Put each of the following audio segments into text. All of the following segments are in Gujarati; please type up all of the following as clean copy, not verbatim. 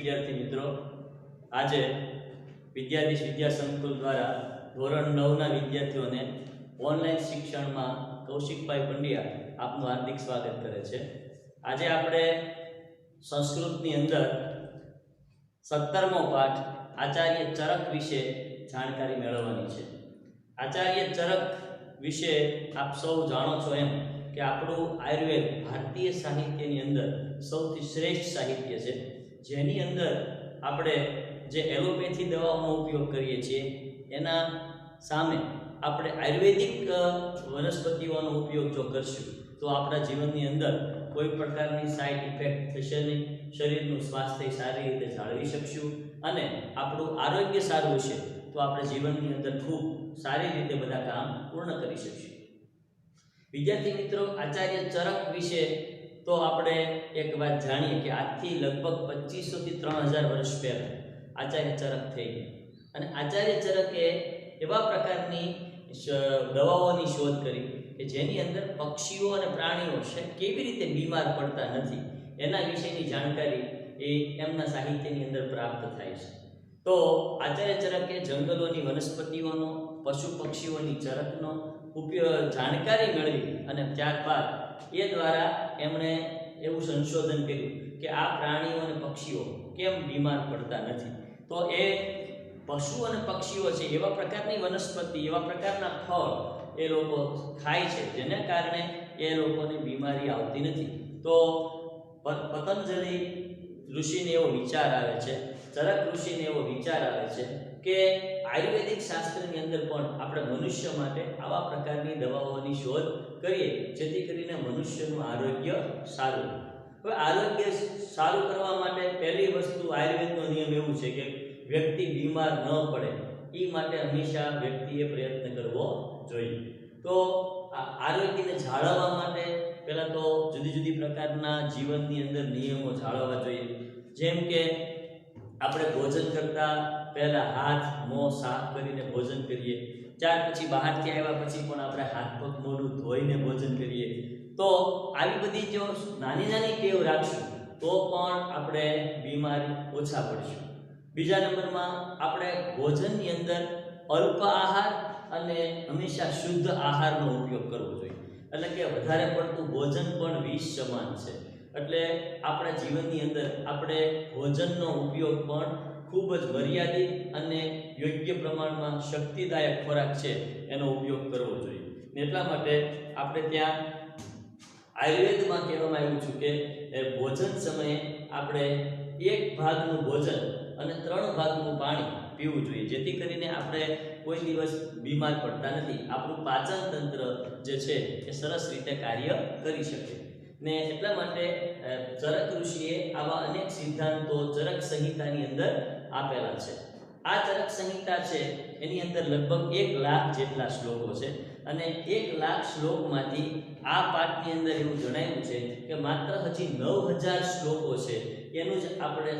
વિદ્યાર્થી મિત્રો, આજે વિદ્યાધીશ વિદ્યા સંકુલ દ્વારા ધોરણ 9 ના વિદ્યાર્થીઓને ઓનલાઈન શિક્ષણમાં કૌશિકભાઈ પંડ્યા આપનું હાર્દિક સ્વાગત કરે છે। આજે આપણે સંસ્કૃતની અંદર 17મો પાઠ આચાર્ય ચરક વિશે જાણકારી મેળવવાની છે। આચાર્ય ચરક વિશે આપ સૌ જાણો છો એમ કે આપણું આયુર્વેદ ભારતીય સાહિત્યની અંદર સૌથી શ્રેષ્ઠ સાહિત્ય છે, જેની અંદર આપણે જે એલોપેથી દવાઓનો ઉપયોગ કરીએ છીએ એના સામે આપણે આયુર્વેદિક વનસ્પતિઓનો ઉપયોગ જો કરશું તો આપણા જીવનની અંદર કોઈ પ્રકારની સાઇડ ઇફેક્ટ થશે નહીં, શરીરનું સ્વાસ્થ્ય સારી રીતે જાળવી શકશું અને આપણું આરોગ્ય સારું હશે તો આપણે જીવનની અંદર ખૂબ સારી રીતે બધા કામ પૂર્ણ કરી શકશું। વિદ્યાર્થી મિત્રો, આચાર્ય ચરક વિશે તો આપણે એક વાત જાણીએ કે આજથી લગભગ 2500 થી 3000 વર્ષ પહેલા આચાર્ય ચરક થઈ ગયા અને આચાર્ય ચરકે એવા પ્રકારની દવાઓની શોધ કરી કે જેની અંદર પક્ષીઓ અને પ્રાણીઓ કેવી રીતે બીમાર પડતા નથી એના વિશેની જાણકારી એ એમના સાહિત્યની અંદર પ્રાપ્ત થાય છે। તો આચાર્ય ચરકે જંગલોની વનસ્પતિઓનો, પશુ પક્ષીઓની ચરકનો ઉપયોગ જાણકારી મેળવી અને ત્યારબાદ એ દ્વારા એમણે એવું સંશોધન કર્યું કે આ પ્રાણીઓ અને પક્ષીઓ કેમ બીમાર પડતા નથી। તો એ પશુ અને પક્ષીઓ છે એવા પ્રકારની વનસ્પતિ, એવા પ્રકારના ફળ એ લોકો ખાય છે જેને કારણે એ લોકોને બીમારી આવતી નથી। તો પતંજલિ ઋષિને એવો વિચાર આવે છે, ચરક ઋષિને એવો વિચાર આવે છે કે આયુર્વેદિક શાસ્ત્રની અંદર પણ આપણે મનુષ્ય માટે આવા પ્રકારની દવાઓની શોધ કરીએ જેથી કરીને મનુષ્યનું આરોગ્ય સારું રહે। હવે આરોગ્ય સારું કરવા માટે પહેલી વસ્તુ આયુર્વેદનો નિયમ એવું છે કે વ્યક્તિ બીમાર ન પડે એ માટે હંમેશા વ્યક્તિએ પ્રયત્ન કરવો જોઈએ। તો આરોગ્યને જાળવવા માટે પહેલાં તો જુદી જુદી પ્રકારના જીવનની અંદર નિયમો જાળવવા જોઈએ, જેમ કે આપણે ભોજન કરતા પહેલા હાથ મોં સાફ કરીને ભોજન કરીએ, ત્યાર પછી બહારથી આવ્યા પછી પણ આપણે હાથ પગ મોઢું ધોઈને ભોજન કરીએ। તો આવી બધી જો નાની નાની ટેવ રાખશું તો પણ આપણે બીમારી ઓછા પડશું। બીજા નંબરમાં આપણે ભોજનની અંદર અલ્પ આહાર અને હંમેશા શુદ્ધ આહારનો ઉપયોગ કરવો જોઈએ, એટલે કે વધારે પડતું ભોજન પણ વિષ સમાન છે, એટલે આપણા જીવનની અંદર આપણે ભોજનનો ઉપયોગ પણ ખૂબ જ મર્યાદિત અને યોગ્ય પ્રમાણમાં શક્તિદાયક ખોરાક છે એનો ઉપયોગ કરવો જોઈએ। એટલા માટે આપણે ત્યાં આયુર્વેદમાં કહેવામાં આવ્યું છે કે ભોજન સમયે આપણે 1 ભાગનું ભોજન અને 3 ભાગનું પાણી પીવું જોઈએ, જેથી કરીને આપણે કોઈ દિવસ બીમાર પડતા નથી, આપણું પાચન તંત્ર જે છે એ સરસ રીતે કાર્ય કરી શકે ને એટલા માટે ચરક ઋષિએ આવા અનેક સિદ્ધાંતો ચરક સંહિતાની અંદર આપેલા છે। આ ચરક સંહિતા છે એની અંદર લગભગ 1 લાખ જેટલા શ્લોકો છે અને 1 લાખ શ્લોકમાંથી આ પાઠની અંદર એવું જણાવ્યું છે કે માત્ર હજી 9000 શ્લોકો છે એનું જ આપણે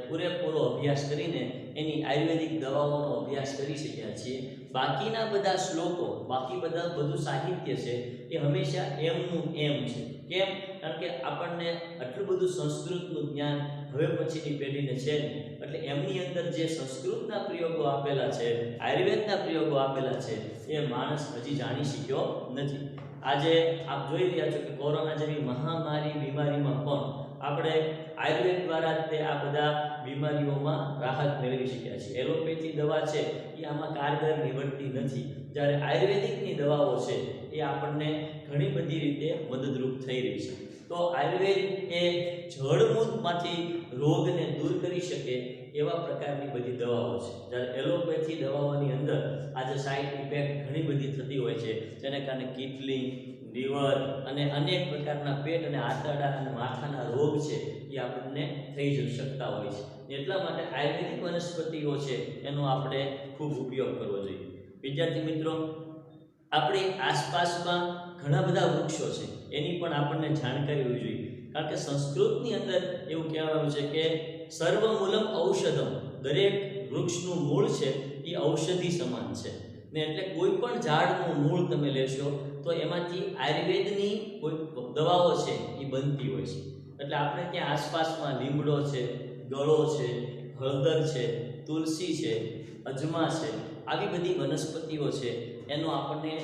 પૂરેપૂરો અભ્યાસ કરીને એની આયુર્વેદિક દવાઓનો અભ્યાસ કરી શક્યા છીએ। બાકીના બધા શ્લોકો, બાકી બધું સાહિત્ય છે એ હંમેશા એમનું એમ છે। કેમ? કારણ કે આપણને આટલું બધું સંસ્કૃતનું જ્ઞાન હવે પછીની પેઢીને છે નહીં, એટલે એમની અંદર જે સંસ્કૃતના પ્રયોગો આપેલા છે, આયુર્વેદના પ્રયોગો આપેલા છે એ માણસ હજી જાણી શક્યો નથી। આજે આપ જોઈ રહ્યા છો કે કોરોના જેવી મહામારી બીમારીમાં પણ આપણે આયુર્વેદ દ્વારા તે આ બધા બીમારીઓમાં રાહત મેળવી શક્યા છીએ। એલોપેથી દવા છે એ આમાં કારગર નીવડતી નથી, જ્યારે આયુર્વેદિકની દવાઓ છે એ આપણને ઘણી બધી રીતે મદદરૂપ થઈ રહી છે। તો આયુર્વેદ એ જળમૂળમાંથી રોગને દૂર કરી શકે એવા પ્રકારની બધી દવાઓ છે, જ્યારે એલોપેથી દવાઓની અંદર આજે સાઇડ ઇફેક્ટ ઘણી બધી થતી હોય છે, જેને કારણે કિડની, લીવર અને અનેક પ્રકારના પેટ અને આંતરડા અને માથાના રોગ છે એ આપણને થઈ શકતા હોય છે। એટલા માટે આયુર્વેદિક વનસ્પતિઓ છે એનો આપણે ખૂબ ઉપયોગ કરવો જોઈએ। વિદ્યાર્થી મિત્રો, આપણી આસપાસમાં ઘણા બધા વૃક્ષો છે એની પણ આપણને જાણકારી હોવી જોઈએ, કારણ કે સંસ્કૃતની અંદર એવું કહેવામાં છે કે સર્વમૂલમ ઔષધમ, દરેક વૃક્ષનું મૂળ છે એ ઔષધિ સમાન છે ને, એટલે કોઈ પણ ઝાડનું મૂળ તમે લેશો તો એમાંથી આયુર્વેદની કોઈ દવાઓ છે એ બનતી હોય છે। એટલે આપણે ત્યાં આસપાસમાં લીમડો છે, ગળો છે, હળદર છે, તુલસી છે, અજમા છે, આવી બધી વનસ્પતિઓ છે એનો આપણને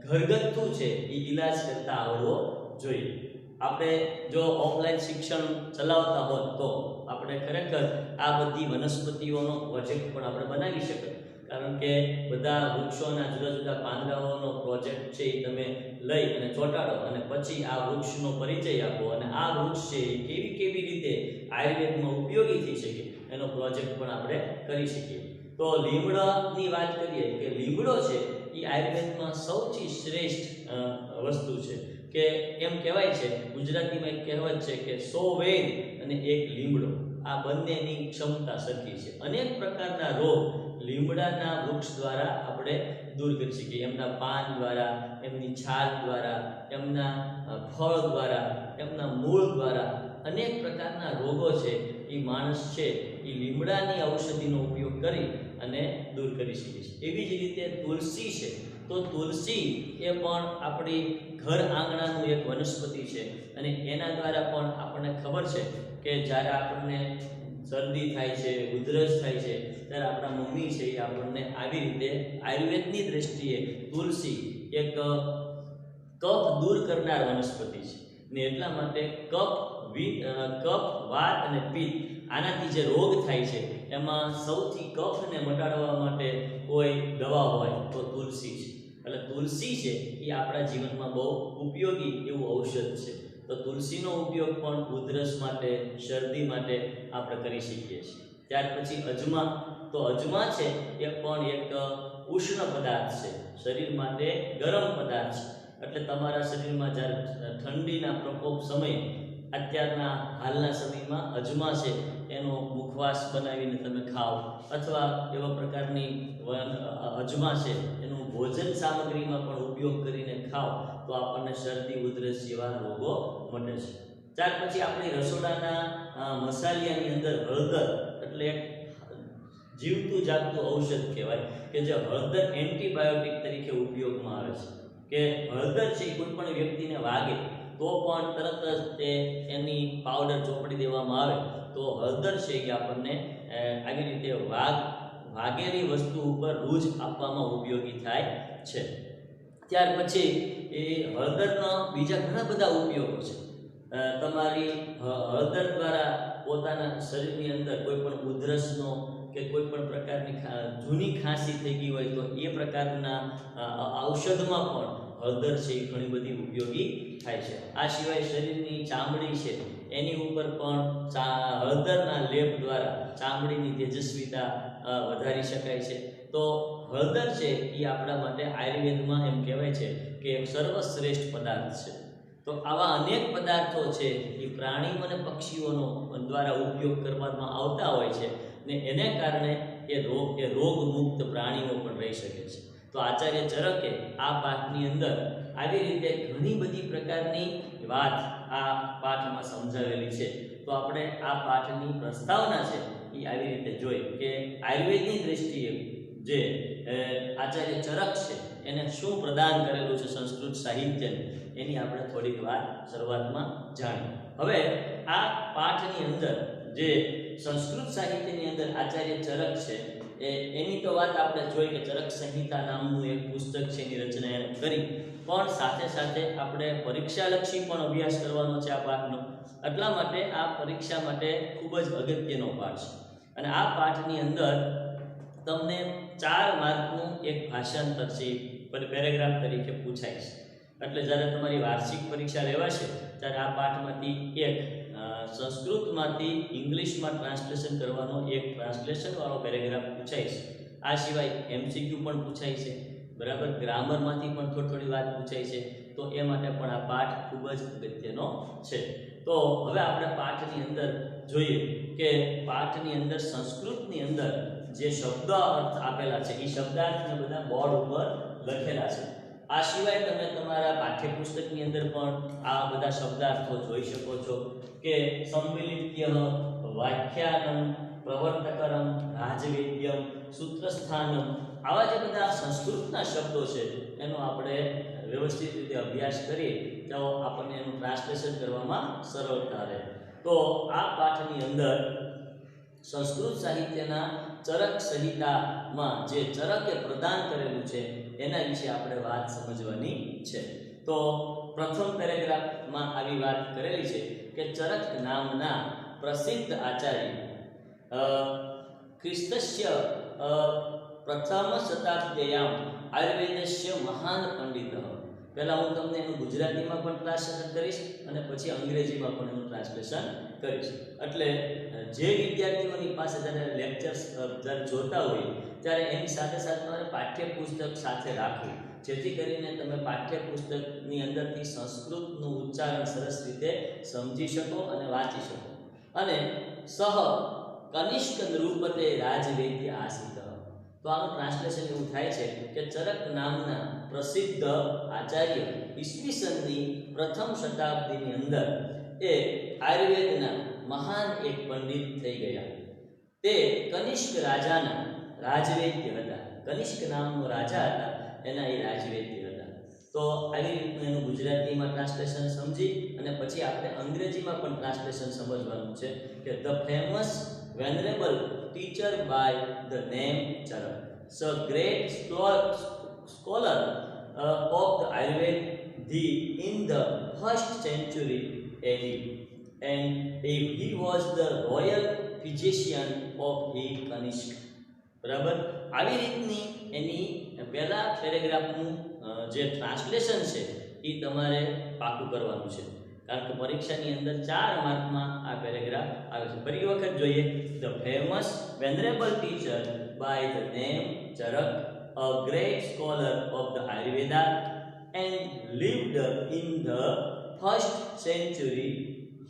ઘરગથ્થુ છે એ ઈલાજ કરતા આવડવો જોઈએ. આપણે જો ઓફલાઈન શિક્ષણ ચલાવતા હોત તો આપણે ખરેખર આ બધી વનસ્પતિઓનો પ્રોજેક્ટ પણ આપણે બનાવી શકીએ. કારણ કે બધા વૃક્ષોના જુદા જુદા પાંદડાઓનો પ્રોજેક્ટ છે એ તમે લઈ અને ચોંટાડો અને પછી આ વૃક્ષનો પરિચય આપો અને આ વૃક્ષ છે એ કેવી કેવી રીતે આયુર્વેદમાં ઉપયોગી થઈ શકે એનો પ્રોજેક્ટ પણ આપણે કરી શકીએ. તો લીમડાની વાત કરીએ કે લીમડો છે એ આયુર્વેદમાં સૌથી શ્રેષ્ઠ વસ્તુ છે. કે એમ કહેવાય છે, ગુજરાતીમાં એક કહેવત છે કે 100 વૈદ અને 1 લીમડો, આ બંનેની ક્ષમતા સરખી છે. અનેક પ્રકારના રોગ લીમડાના વૃક્ષ દ્વારા આપણે દૂર કરી શકીએ. એમના પાન દ્વારા, એમની છાલ દ્વારા, એમના ફળ દ્વારા, એમના મૂળ દ્વારા અનેક પ્રકારના રોગો છે એ માણસ છે એ લીમડાની ઔષધિનો ઉપયોગ કરી અને દૂર કરી શકે છે. એવી જ રીતે તુલસી છે, તો તુલસી એ પણ આપણી ઘર આંગણાનું એક વનસ્પતિ છે અને એના દ્વારા પણ આપણને ખબર છે કે જ્યારે આપણને શરદી થાય છે, ઉધરસ થાય છે, ત્યારે આપણા મમ્મી છે એ આપણને આવી રીતે આયુર્વેદની દ્રષ્ટિએ તુલસી એક કફ દૂર કરનાર વનસ્પતિ છે ને એટલા માટે કફ, વાત અને પિત્ત આનાથી જે રોગ થાય છે એમાં સૌથી કફને મટાડવા માટે કોઈ દવા હોય તો તુલસી છે. એટલે તુલસી છે એ આપણા જીવનમાં બહુ ઉપયોગી એવું ઔષધ છે. તો તુલસીનો ઉપયોગ પણ ઉધરસ માટે, શરદી માટે આપણે કરી શકીએ છીએ. ત્યાર પછી અજમા, તો અજમા છે એ પણ એક ઉષ્ણ પદાર્થ છે, શરીર માટે ગરમ પદાર્થ છે. એટલે તમારા શરીરમાં જ્યારે ઠંડીના પ્રકોપ સમય, અત્યારના હાલના સમયમાં અજમા છે એનો મુખવાસ બનાવીને તમે ખાઓ અથવા એવા પ્રકારની અજમા છે એનું ભોજન સામગ્રીમાં પણ ઉપયોગ કરીને ખાઓ તો આપણને શરદી, ઉધરસ જેવા રોગો મટે છે. ત્યાર પછી આપણી રસોડાના મસાલિયાની અંદર હળદર એટલે એક જીવતું જાગતું ઔષધ કહેવાય કે જે હળદર એન્ટીબાયોટિક તરીકે ઉપયોગમાં આવે છે. કે હળદર છે કોઈ પણ વ્યક્તિને વાગે તો પણ તરત જ તે એની પાવડર ચોપડી દેવામાં આવે તો હળદર છે કે આપણને આવી રીતે વાગેલી વસ્તુ ઉપર રૂજ આપવામાં ઉપયોગી થાય છે. ત્યાર પછી એ હળદરના બીજા ઘણા બધા ઉપયોગો છે. તમારી હળદર દ્વારા પોતાના શરીરની અંદર કોઈ પણ ઉધરસનો કે કોઈ પણ પ્રકારની જૂની ખાંસી થઈ ગઈ હોય તો એ પ્રકારના ઔષધમાં પણ હળદર છે એ ઘણી બધી ઉપયોગી થાય છે. આ સિવાય શરીરની ચામડી છે એની ઉપર પણ હળદરના લેપ દ્વારા ચામડીની તેજસ્વીતા વધારી શકાય છે. તો હળદર છે એ આપણા માટે આયુર્વેદમાં એમ કહેવાય છે કે એક સર્વશ્રેષ્ઠ પદાર્થ છે. તો આવા અનેક પદાર્થો છે એ પ્રાણીઓ અને પક્ષીઓનો દ્વારા ઉપયોગ કરવામાં આવતા હોય છે ને એને કારણે એ રોગ મુક્ત પ્રાણીઓ પણ રહી શકે છે. તો આચાર્ય ચરકે આ પાઠની અંદર આવી રીતે ઘણી બધી પ્રકારની વાત આ પાઠમાં સમજાવેલી છે. તો આપણે આ પાઠની પ્રસ્તાવના છે એ આવી રીતે જોઈ કે આયુર્વેદની દ્રષ્ટિએ જે આચાર્ય ચરક છે એને શું પ્રદાન કરેલું છે સંસ્કૃત સાહિત્યને એની આપણે થોડીક વાત શરૂઆતમાં જાણી. હવે આ પાઠની અંદર જે સંસ્કૃત સાહિત્યની અંદર આચાર્ય ચરક છે એની તો વાત આપણે જોઈ કે ચરક સંહિતા નામનું એક પુસ્તક છે એની રચના એને કરી, પણ સાથે સાથે આપણે પરીક્ષાલક્ષી પણ અભ્યાસ કરવાનો છે આ પાઠનો. એટલા માટે આ પરીક્ષા માટે ખૂબ જ અગત્યનો પાઠ છે અને આ પાઠની અંદર તમને 4 માર્કનું એક ભાષાંતર છે પેરેગ્રાફ તરીકે પૂછાય છે. એટલે જ્યારે તમારી વાર્ષિક પરીક્ષા લેવાશે ત્યારે આ પાઠમાંથી એક સંસ્કૃતમાંથી ઇંગ્લિશમાં ટ્રાન્સલેશન કરવાનો એક ટ્રાન્સલેશનવાળો પેરેગ્રાફ પૂછાય છે. આ સિવાય MCQ પણ પૂછાય છે, બરાબર, ગ્રામરમાંથી પણ થોડી વાત પૂછાય છે. તો એ માટે પણ આ પાઠ ખૂબ જ અગત્યનો છે. તો હવે આપણે પાઠની અંદર જોઈએ કે પાઠની અંદર સંસ્કૃતની અંદર જે શબ્દ અર્થ આપેલા છે એ શબ્દાર્થને બધા બોર્ડ ઉપર લખેલા છે. આ સિવાય તમે તમારા પાઠ્યપુસ્તકની અંદર પણ આ બધા શબ્દાર્થો જોઈ શકો છો કે સંમિલિત્ય, વાખ્યાનમ, પ્રવર્તકરમ, રાજવેદ્યમ, સૂત્રસ્થાનમ, આવા જે બધા સંસ્કૃતના શબ્દો છે એનો આપણે વ્યવસ્થિત રીતે અભ્યાસ કરીએ તો આપણને એનું ટ્રાન્સલેશન કરવામાં સરળતા રહે. તો આ પાઠની અંદર સંસ્કૃત સાહિત્યના ચરક સંહિતામાં જે ચરકે પ્રદાન કરેલું છે એના વિશે આપણે વાત સમજવાની છે. તો પ્રથમ પેરેગ્રાફમાં આવી વાત કરેલી છે કે ચરક નામના પ્રસિદ્ધ આચાર્ય ખ્રિસ્તસ્ય પ્રથમ શતાબ્દયામ આયુર્વેદસ્ય મહાન પંડિત. પહેલા હું તમને એનું ગુજરાતીમાં પણ ટ્રાન્સલેશન કરીશ અને પછી અંગ્રેજીમાં પણ એનું ટ્રાન્સલેશન કરીશ. એટલે જે વિદ્યાર્થીઓની પાસે જ્યારે લેક્ચર્સ જ્યારે જોતા હોય ત્યારે એની સાથે સાથે તમારે પાઠ્યપુસ્તક સાથે રાખવું, જેથી કરીને તમે પાઠ્યપુસ્તકની અંદરથી સંસ્કૃતનું ઉચ્ચારણ સરસ રીતે સમજી શકો અને વાંચી શકો. અને સહ કનિષ્ક નૃપતે રાજવૈદ્ય આસિત. તો આનું ટ્રાન્સલેશન એવું થાય છે કે ચરક નામના પ્રસિદ્ધ આચાર્ય ઈસવીસનની પ્રથમ શતાબ્દીની અંદર એ આયુર્વેદના મહાન એક પંડિત થઈ ગયા. તે કનિષ્ક રાજાના રાજવૈદ્ય હતા. કનિષ્ક નામનો રાજા હતા, એના એ રાજવૈદ્ય હતા. તો આવી રીતનું એનું ગુજરાતીમાં ટ્રાન્સલેશન સમજી અને પછી આપણે અંગ્રેજીમાં પણ ટ્રાન્સલેશન સમજવાનું છે કે the famous venerable teacher by the name Charak, so great scholar of the Ayurveda in the 1st century AD, and he was the royal physician of the Kanishk. બરાબર. આવી રીતની એની પહેલા પેરેગ્રાફનું જે ટ્રાન્સલેશન છે એ તમારે પાકું કરવાનું છે, કારણ કે પરીક્ષાની અંદર 4 માર્કમાં આ પેરેગ્રાફ આવે છે. ફરી વખત જોઈએ. The famous venerable teacher by the name Charak, a great scholar of the Ayurveda and lived in the 1st century.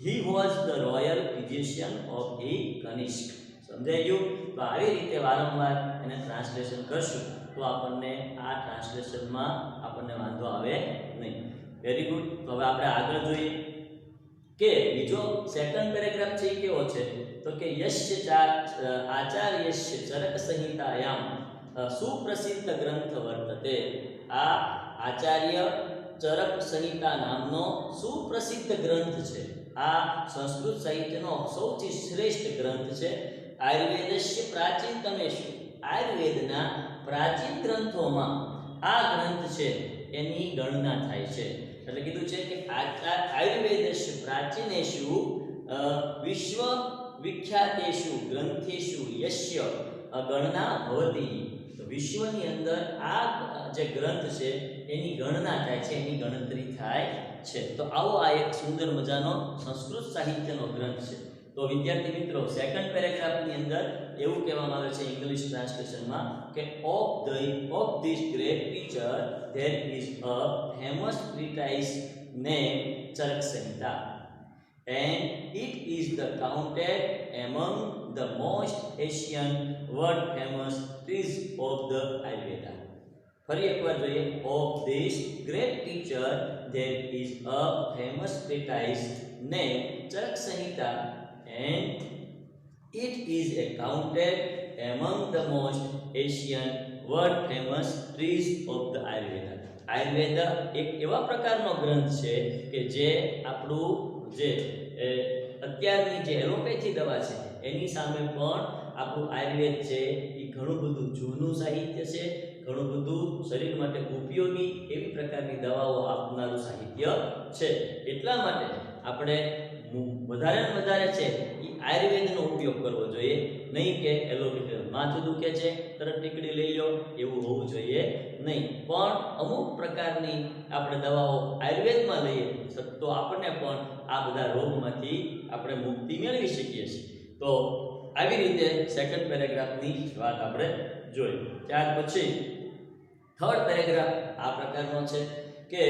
He was the royal physician of the Kanishk. સમજાઈ ગયું? તો આવી રીતે વારંવાર એને ટ્રાન્સલેશન કરશું તો આપણને આ ટ્રાન્સલેશનમાં આપણને વાંધો આવે નહીં. Very good. તો હવે આપણે આગળ જોઈએ કે બીજો સેકન્ડ પેરેગ્રાફ છે એ કેવો છે તો કે યશ્ય આચાર્યસ્ય ચરક સંહિતાયામ સુપ્રસિદ્ધ ગ્રંથ વર્તતે. આ આચાર્ય ચરક સંહિતા નામનો સુપ્રસિદ્ધ ગ્રંથ છે. આ સંસ્કૃત સાહિત્યનો સૌથી શ્રેષ્ઠ ગ્રંથ છે. આયુર્વેદસ્ય પ્રાચીનતમેષુ, આયુર્વેદના પ્રાચીન ગ્રંથોમાં આ ગ્રંથ છે એની ગણના થાય છે. એટલે કીધું છે કે આયુર્વેદસ્ય પ્રાચીનેષુ વિશ્વ વિખ્યાતેષુ ગ્રંથેષુ યશ્ય ગણના ભવતી. તો વિશ્વની અંદર આ જે ગ્રંથ છે એની ગણના થાય છે, એની ગણતરી થાય છે. તો આવો આ એક સુંદર મજાનો સંસ્કૃત સાહિત્યનો ગ્રંથ છે. તો વિદ્યાર્થી મિત્રો, સેકન્ડ પેરેગ્રાફની અંદર એવું કહેવામાં આવે છે ઇંગ્લિશ ટ્રાન્સલેશનમાં કે of this great teacher there is a famous treatise name Charak Samhita, and it is the counted among the most ancient world famous trees of the Ayurveda. ફરી એકવાર જોઈએ. Of this great teacher there is a famous treatise named Charak Samhita, and it is accounted among the most ancient world famous trees of the Ayurveda. Ayurveda એક એવા પ્રકારનો ગ્રંથ છે કે જે આપણું જે અત્યારની જે એલોપેથી દવા છે એની સામે પણ આપણું આયુર્વેદ છે એ ઘણું બધું જૂનું સાહિત્ય છે, ઘણું બધું શરીર માટે ઉપયોગી એવી પ્રકારની દવાઓ આપનારું સાહિત્ય છે. એટલા માટે આપણે વધારે ને વધારે છે એ આયુર્વેદનો ઉપયોગ કરવો જોઈએ, નહીં કે એલોપેથી. માથું દુખે છે તરત ટીકડી લઈ લો એવું હોવું જોઈએ નહીં. પણ અમુક પ્રકારની આપણે દવાઓ આયુર્વેદમાં લઈએ તો આપણને પણ આ બધા રોગમાંથી આપણે મુક્તિ મેળવી શકીએ છીએ. તો આવી રીતે સેકન્ડ પેરેગ્રાફની વાત આપણે જોઈ. ત્યાર પછી થર્ડ પેરેગ્રાફ આ પ્રકારનો છે કે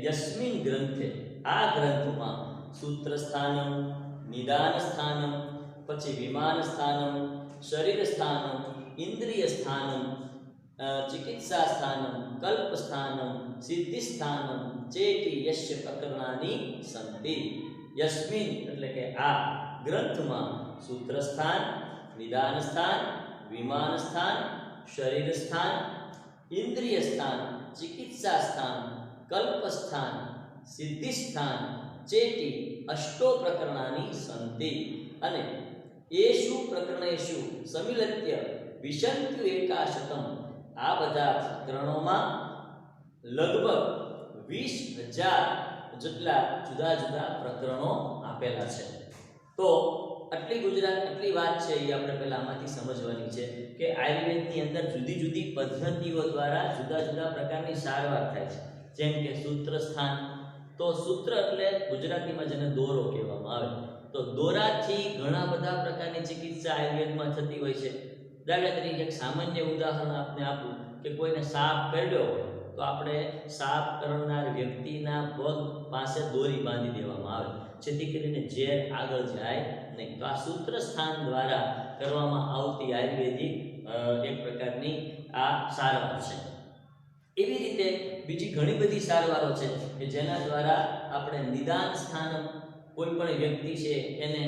યસ્મિન ગ્રંથે, આ ગ્રંથમાં સૂત્ર સ્થાનમ, નિદાન સ્થાનમ, પછી વિમાન સ્થાનમ, શરીર સ્થાનમ, ઇન્દ્રિય સ્થાનમ, ચિકિત્સા સ્થાનમ, કલ્પ સ્થાનમ, સિદ્ધિ સ્થાનમ ચેતી યશ્ય પ્રકરણાની સંતિ. યસ્મિન એટલે કે આ ગ્રંથમાં સૂત્ર સ્થાન, નિદાન સ્થાન, વિમાન સ્થાન, શરીર સ્થાન, ઇન્દ્રિય સ્થાન, ચિકિત્સા સ્થાન, કલ્પ સ્થાન, સિદ્ધિ સ્થાન, ચેતી अष्टो प्रकरणानि सन्ति अने येषु प्रकरणेषु समिलत्य विशन्त्यु एकाशतम आ बधा प्रकरणोमां लगभग 20,000 જેટલા જુદા જુદા પ્રકરણો આપેલા છે. તો આટલી વાત છે એ આપણે પહેલા આમાંથી સમજવાની છે કે આયુર્વેદની અંદર જુદી જુદી પદ્ધતિઓ દ્વારા જુદા જુદા પ્રકારની સારવાર થાય છે. જેમ કે સૂત્ર સ્થાન, તો સૂત્ર એટલે ગુજરાતીમાં જેને દોરો કહેવામાં આવે, તો દોરાથી ઘણા બધા પ્રકારની ચિકિત્સા આયુર્વેદમાં થતી હોય છે. દાખલા તરીકે એક સામાન્ય ઉદાહરણ આપને આપું કે કોઈને સાપ કરડ્યો હોય તો આપણે સાપ કરનાર વ્યક્તિના પગ પાસે દોરી બાંધી દેવામાં આવે જેથી કરીને ઝેર આગળ જાય નહીં. તો આ સૂત્ર સ્થાન દ્વારા કરવામાં આવતી આયુર્વેદિક એક પ્રકારની આ સારવાર છે. એવી રીતે બીજી ઘણી બધી સારવારો છે કે જેના દ્વારા આપણે નિદાન સ્થાન, કોઈ પણ વ્યક્તિ છે એને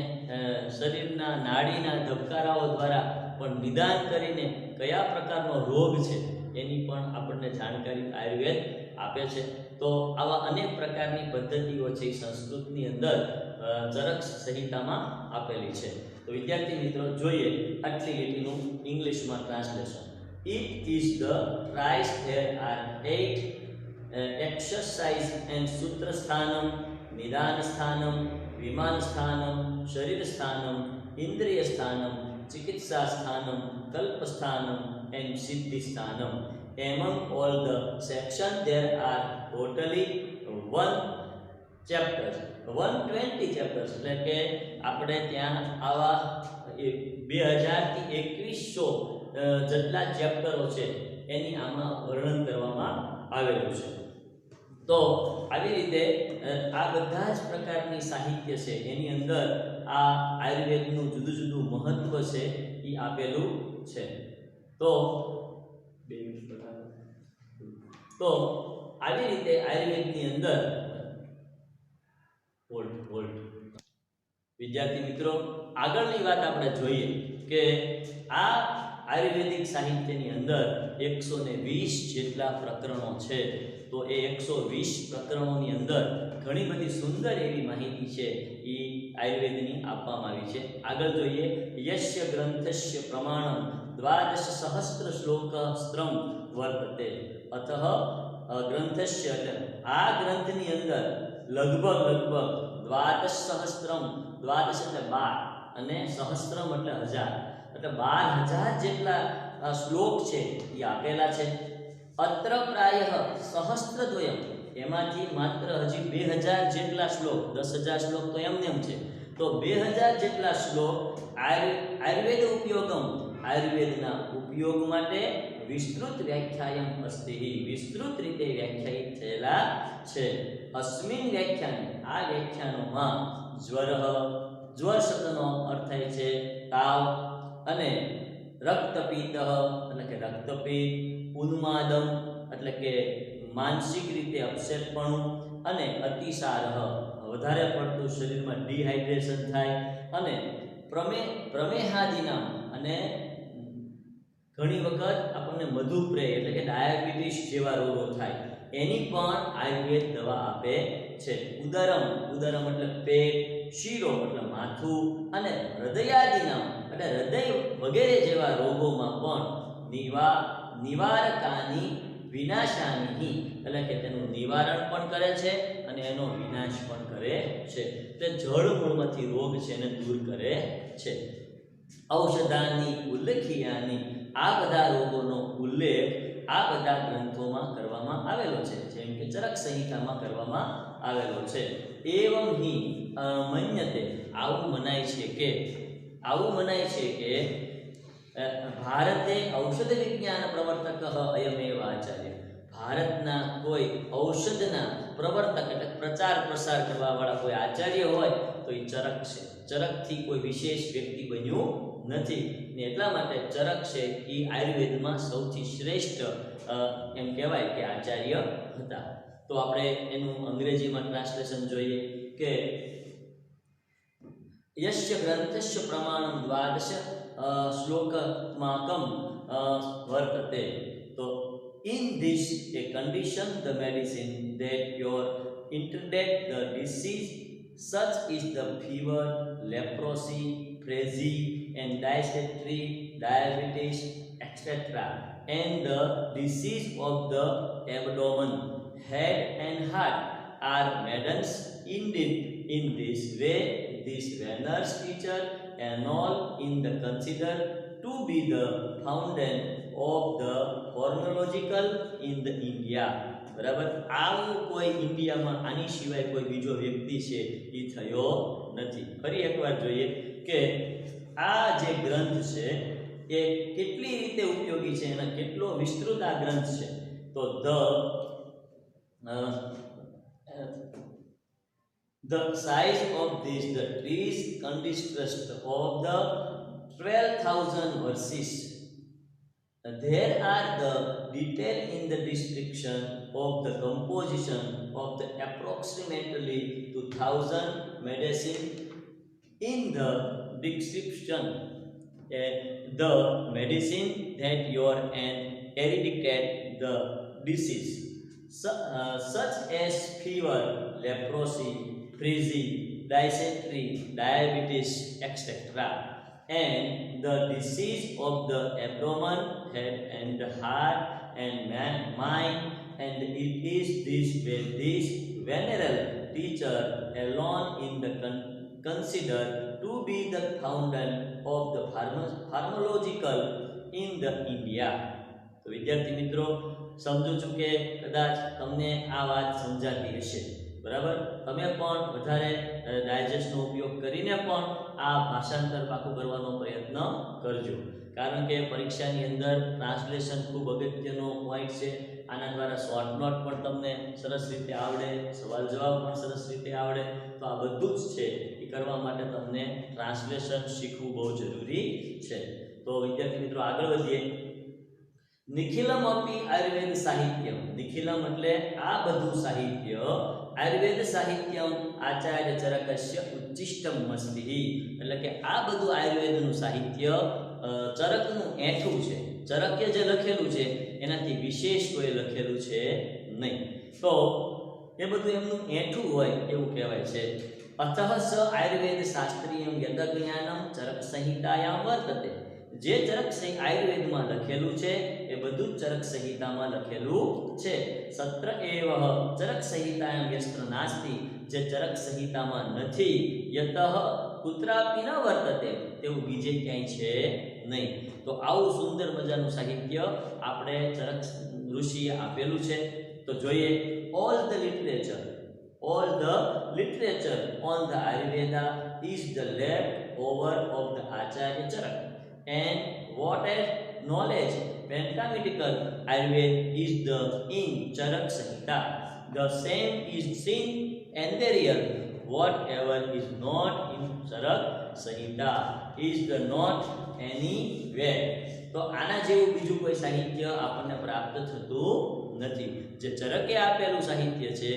શરીરના નાડીના ધબકારાઓ દ્વારા પણ નિદાન કરીને કયા પ્રકારનો રોગ છે એની પણ આપણને જાણકારી આયુર્વેદ આપે છે. તો આવા અનેક પ્રકારની પદ્ધતિઓ છે એ સંસ્કૃતની અંદર ચરક સંહિતામાં આપેલી છે. તો વિદ્યાર્થી મિત્રો જોઈએ આટલી લીટીનું ઇંગ્લિશમાં translation. It is the Christ there are 8 exercise and sutra sthanam, nidan sthanam, viman sthanam, sharir sthanam, indriya sthanam, chikitsa sthanam, kalpa sthanam and siddhi sthanam. Among all the sections there are totally 1 chapters, 120 chapters. એટલે કે આપણે ત્યાં આવા 2000 થી 2100 જેટલા ચેપ્ટરો છે એની આમાં વર્ણન કરવામાં આવેલું છે. તો આવી રીતે આ બધા જ પ્રકારની સાહિત્ય છે એની અંદર આ આયુર્વેદનું જુદું જુદું મહત્વ છે એ આપેલું છે. તો આવી રીતે આયુર્વેદની અંદર વિદ્યાર્થી મિત્રો આગળની વાત આપણે જોઈએ કે આ આયુર્વેદિક સાહિત્યની અંદર 120 જેટલા પ્રકરણો છે. તો એ 120 પ્રકરણોની અંદર ઘણી બધી સુંદર એવી માહિતી છે એ આયુર્વેદની આપવામાં આવી છે. આગળ જોઈએ. યસ્ય ગ્રંથસ્ય પ્રમાણમ 12 સહસ્ત્ર શ્લોક સ્ત્રમ વર્તતે. અતઃ ગ્રંથસ્ય એટલે આ ગ્રંથની અંદર લગભગ 12 સહસ્ત્રમ, 12 એટલે 12 અને સહસ્ત્રમ એટલે 1000, એટલે 12,000 જેટલા શ્લોક છે એ આપેલા છે. અત્ર પ્રાયઃ સહસ્ત્રદ્વયમ, એમાંથી માત્ર હજી 2000 જેટલા શ્લોક, 10,000 શ્લોક તો એમ છે, તો 2000 જેટલા શ્લોક આયુર્વેદ ઉપયોગમ, આયુર્વેદના ઉપયોગ માટે વિસ્તૃત વ્યાખ્યાયમ અસ્તિ, વિસ્તૃત રીતે વ્યાખ્યાયિત થયેલા છે. અસ્મિન વ્યાખ્યાન, આ વ્યાખ્યાનોમાં જ્વર શબ્દનો અર્થ થાય છે તાવ, અને રક્તપિત્ત એટલે કે રક્તપિત્ત, ઉન્માદમ એટલે કે માનસિક રીતે અપસેટપણું, અને અતિસારહ વધારે પડતું શરીરમાં ડિહાઇડ્રેશન થાય, અને પ્રમેહાદિના અને ઘણી વખત આપણને મધુપ્રેહ એટલે કે ડાયાબિટીસ જેવા રોગો થાય એની પણ આયુર્વેદ દવા આપે છે. ઉદરમ એટલે પેટ, શિરો એટલે માથું, અને હૃદયાદિના એટલે હૃદય વગેરે જેવા રોગોમાં પણ નિવારકાની વિનાશાની એટલે કે તેનું નિવારણ પણ કરે છે અને એનો વિનાશ પણ કરે છે. તે જળ મૂળમાંથી રોગ છે એને દૂર કરે છે. ઔષધાની ઉલ્લેખિયાની, આ બધા રોગોનો ઉલ્લેખ આ બધા ગ્રંથોમાં કરવામાં આવેલો છે, જેમ કે ચરક સંહિતામાં કરવામાં આવેલો છે. એવમ હિ મન્યતે, આવું મનાય છે કે ભારતે ઔષધ વિજ્ઞાન પ્રવર્તક અયમેવ આચાર્ય, ભારતના કોઈ ઔષધના પ્રવર્તક એટલે પ્રચાર પ્રસાર કરવા વાળા કોઈ આચાર્ય હોય તો એ ચરક છે. ચરકથી કોઈ વિશેષ વ્યક્તિ બન્યું નથી ને એટલા માટે ચરક છે એ આયુર્વેદમાં સૌથી શ્રેષ્ઠ એમ કહેવાય કે આચાર્ય હતા. તો આપણે એનું અંગ્રેજીમાં ટ્રાન્સલેશન જોઈએ કે યસ્ય ગ્રંથસ્ય પ્રમાણમ 12 શ્લોકમાકમ વર્તતે. તો in this a condition the medicine that your intended the disease such is the fever, leprosy, phrezy, and dysentery, diabetes, etc., and the disease of the abdomen, head, and heart are medicines indeed. In this way, this Werner's teacher annul in the consider to be the founder of the phonological in the India. બરાબર, આવું કોઈ ઇન્ડિયામાં આની સિવાય કોઈ બીજો વ્યક્તિ છે એ થયો નથી. ફરી એકવાર જોઈએ કે આ જે ગ્રંથ છે એ કેટલી રીતે ઉપયોગી છે, એના કેટલો વિસ્તૃત આ ગ્રંથ છે. તો the size of this, the trees consist of the 12,000 verses. There are the detail in the description of the composition of the approximately 2,000 medicine. In the description, the medicine that your and eradicate the disease, such as fever, leprosy, phrezy, dysentery, diabetes, etc., and the disease of the abdomen, head, and the heart, and mind, and it is this way this venerable teacher alone in the consider to be the founder of the pharmacological in the India. તો વિદ્યાર્થી મિત્રો, સમજુ છું કે કદાચ તમને આ વાત સમજાતી હશે. બરાબર, તમે પણ વધારે ડાયજેસ્ટનો ઉપયોગ કરીને પણ આ ભાષાંતર પાકું કરવાનો પ્રયત્ન કરજો, કારણ કે પરીક્ષાની અંદર ટ્રાન્સલેશન ખૂબ અગત્યનો પોઈન્ટ છે. આના દ્વારા શોર્ટ નોટ પણ તમને સરસ રીતે આવડે, સવાલ જવાબ પણ સરસ રીતે આવડે. તો આ બધું જ છે એ કરવા માટે તમને ટ્રાન્સલેશન શીખવું બહુ જરૂરી છે. તો વિદ્યાર્થી મિત્રો, આગળ વધીએ. નિખિલમ અપી આયુર્વેદ સાહિત્યમ. નિખિલમ એટલે આ બધું સાહિત્ય, આયુર્વેદ સાહિત્યમ આચાર્ય ચરકસ્ય ઉચ્ચિષ્ટમ મસ્તિ. એટલે કે આ બધું આયુર્વેદનું સાહિત્ય ચરકનું એઠું છે. ચરકે જે લખેલું છે એનાથી વિશેષ કોઈ લખેલું છે નહીં. તો એ બધું એમનું એઠું હોય એવું કહેવાય છે. અતઃ સ આયુર્વેદ શાસ્ત્રીયમ યદજ્ઞાનમ ચરક સંહિતાયામ વર્તતે. જે ચરક આયુર્વેદમાં લખેલું છે એ બધું ચરક સંહિતામાં લખેલું છે. સત્ર એવ ચરક સંહિતાયામ યસ્ત્ર નાસ્તિ. જે ચરક સંહિતામાં નથી, યતઃ કુત્રાપી ન વર્તતે, તેવું બીજે ક્યાંય છે નહીં. તો આવું સુંદર મજાનું સાહિત્ય આપણે ચરક ઋષિએ આપેલું છે. તો જોઈએ, all the literature on the Ayurveda is the left over of the Acharya Charak, and what is knowledge mathematical Ayurveda is the in Charak Samhita. The same is seen anterior. Whatever is not in Charak Samhita is the not anywhere. તો આના જેવું બીજું કોઈ સાહિત્ય આપણને પ્રાપ્ત થતું નથી. જે ચરકે આપેલું સાહિત્ય છે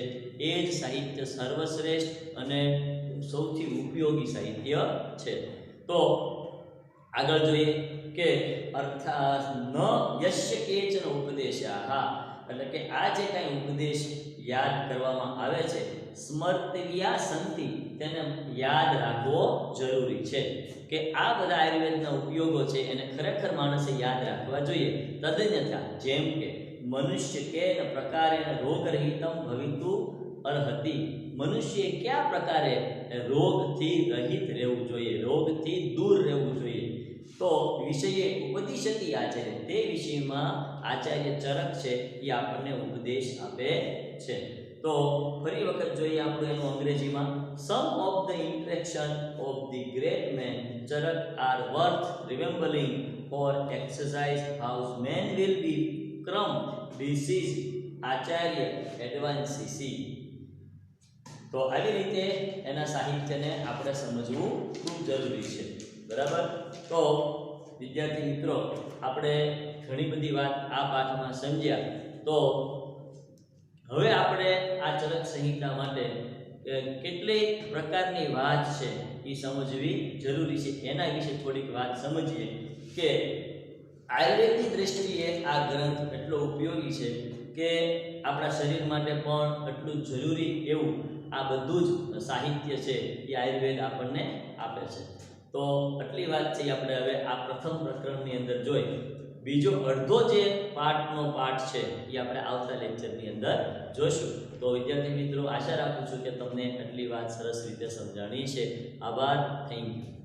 એ જ સાહિત્ય સર્વશ્રેષ્ઠ અને સૌથી ઉપયોગી સાહિત્ય છે. તો આગળ જોઈએ કે અર્થાત ન યશ્ય કેચન ઉપદેશાહ. એટલે કે આ જે કાંઈ ઉપદેશ યાદ કરવામાં આવે છે, સ્મર્તવ્યા સંતિ, તેને યાદ રાખવો જરૂરી છે. કે આ બધા આયુર્વેદના ઉપયોગો છે એને ખરેખર માણસે યાદ રાખવા જોઈએ. તદન્યથા, જેમ કે મનુષ્ય કેન પ્રકારે રોગરહિતમ ભવિતું અર્હતિ. મનુષ્ય કયા પ્રકારે રોગથી રહિત રહેવું જોઈએ, રોગથી દૂર રહેવું જોઈએ. તો વિષયે ઉપદિશતી આચાર્ય, તે વિષયમાં આચાર્ય ચરક છે એ આપણને ઉપદેશ આપે છે. તો ફરી વખત જોઈએ આપણે એનું અંગ્રેજીમાં. Some of the interaction of the great man Charak are worth remembering for exercise house man will be cram disease Acharya advance CC. તો આવી રીતે એના સાહિત્યને આપણે સમજવું ખૂબ જરૂરી છે. બરાબર. તો વિદ્યાર્થી મિત્રો, આપણે ઘણી બધી વાત આ પાઠમાં સમજ્યા. તો હવે આપણે આ ચરક સંહિતા માટે કેટલી પ્રકારની વાત છે એ સમજવી જરૂરી છે. એના વિશે થોડીક વાત સમજીએ કે આયુર્વેદની દ્રષ્ટિએ આ ગ્રંથ એટલો ઉપયોગી છે કે આપણા શરીર માટે પણ એટલું જરૂરી એવું આ બધું જ સાહિત્ય છે એ આયુર્વેદ આપણને આપે છે. તો આટલી વાત છે આપણે હવે આ પ્રથમ પ્રકરણની અંદર જોઈ. બીજો અડધો જે પાઠ છે એ આપણે આવતા લેક્ચરની અંદર જોશું. તો વિદ્યાર્થી મિત્રો, આશા રાખું છું કે તમને આટલી વાત સરસ રીતે સમજાણી છે. આભાર. Thank you.